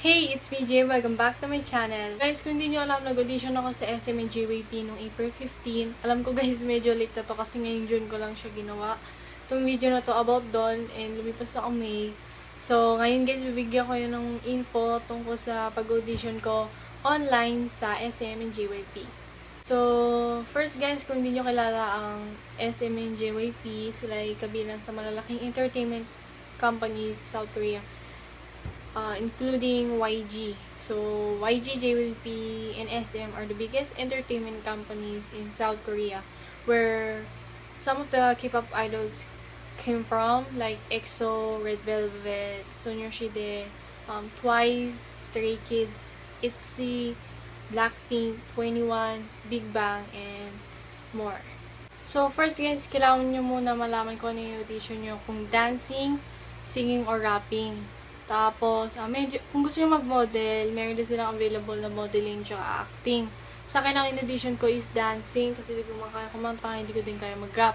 Hey, it's me, Jay. Welcome back to my channel. Guys, kung hindi nyo alam, nag-audition ako sa SM and JYP noong April 15. Alam ko guys, medyo late na to kasi ngayong June ko lang siya ginawa. Itong video na to about doon and lumipas ako May. So, ngayon guys, bibigyan ko yun ng info tungkol sa pag-audition ko online sa SM and JYP. So, first guys, kung hindi nyo kilala ang SM and JYP, sila ay kabilang sa malalaking entertainment companies sa South Korea. Including YG. So, YG, JYP, and SM are the biggest entertainment companies in South Korea, where some of the K-pop idols came from, like EXO, Red Velvet, Soyeonshide, Twice, Stray Kids, ITZY, Blackpink, 21, Big Bang, and more. So, first guys, kailangan nyo muna malaman kung ano yung audition nyo, kung dancing, singing, or rapping. Tapos, medyo, kung gusto nyo mag-model, meron din silang available na modeling tsaka acting. Sa akin, ang in-audition ko is dancing kasi hindi ko makaya kumanta, hindi ko din kaya mag-rap.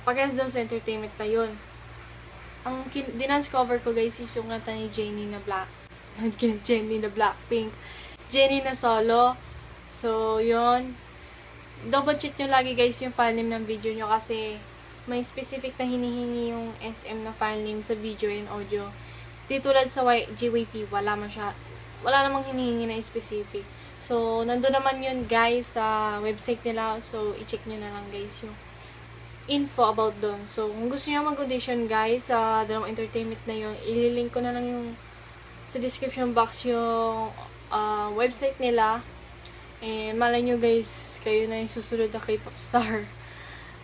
Parehas doon sa entertainment na yun. Ang dinance cover ko guys is yung kanta ni Jennie na Blackpink. Jennie na solo. So, yun. Double check nyo lagi guys yung file name ng video nyo kasi may specific na hinihingi yung SM na file name sa video and audio. Di tulad sa JYP, wala namang hinihingi na specific. So, nandun naman yun guys sa website nila. So, i-check nyo na lang guys yung info about doon. So, kung gusto nyo mag-audition guys sa dalawang entertainment na yun, ililink ko na lang yung sa description box yung website nila. And malay nyo guys, kayo na yung susunod na K-pop star.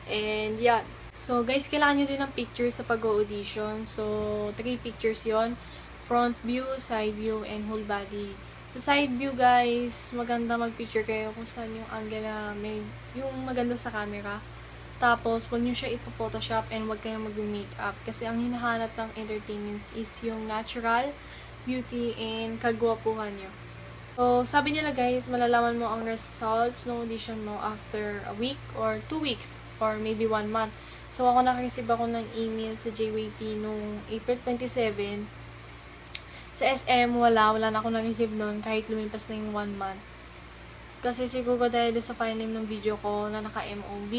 And yeah. So, guys, kailangan nyo din ng picture sa pag-audition. So, 3 pictures yon: front view, side view, and whole body. Sa side view, guys, maganda mag-picture kayo kung saan yung angle na yung maganda sa camera. Tapos, huwag nyo siya ipo-photoshop and huwag kayong mag-makeup. Kasi ang hinahanap ng entertainments is yung natural beauty and kagwapuhan nyo. So, sabi nila guys, malalaman mo ang results ng audition mo after a week or 2 weeks or maybe 1 month. So, ako nakareceive ako ng email sa JYP noong April 27. Sa SM, wala na ako na-receive noon kahit lumipas na yung 1 month. Kasi siguro dahil sa file name ng video ko na naka-MOV,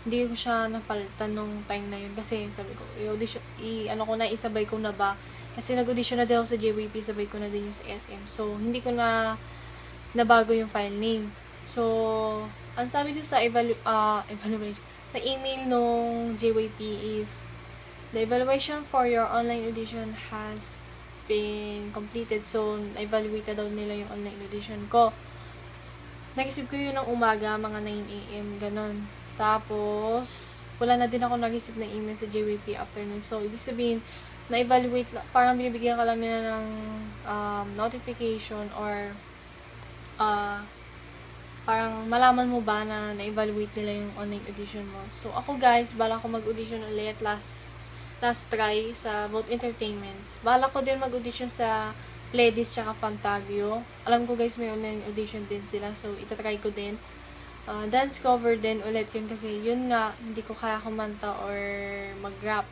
hindi ko siya napalitan nung time na yun. Kasi sabi ko, isabay ko na ba? Kasi nag-audition na din ako sa JYP, sabay ko na din yung sa SM. So, hindi ko na nabago yung file name. So, ang sabi doon sa evaluation, sa email nung JYP is, the evaluation for your online audition has been completed. So, na-evaluate daw nila yung online audition ko. Nag-receive ko yun ng umaga, mga 9 AM, ganon. Tapos, wala na din ako nag-receive ng email sa JYP afternoon. So, ibig sabihin, na-evaluate, parang binibigyan ka lang nila ng notification or parang malaman mo ba na na-evaluate nila yung online audition mo. So, ako guys, bala ko mag-audition ulit last try sa both entertainments. Bala ko din mag-audition sa Pledis tsaka Fantagio. Alam ko guys, may online audition din sila. So, itatry ko din. Dance cover din ulit yun kasi yun nga, hindi ko kaya kumanta or mag-rap.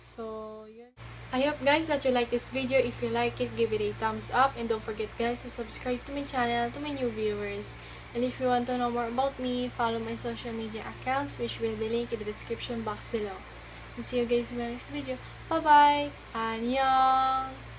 So, yun. I hope guys that you like this video. If you like it, give it a thumbs up. And don't forget guys to subscribe to my channel, to my new viewers. And if you want to know more about me, follow my social media accounts which will be linked in the description box below. And see you guys in my next video. Bye bye! Annyeong!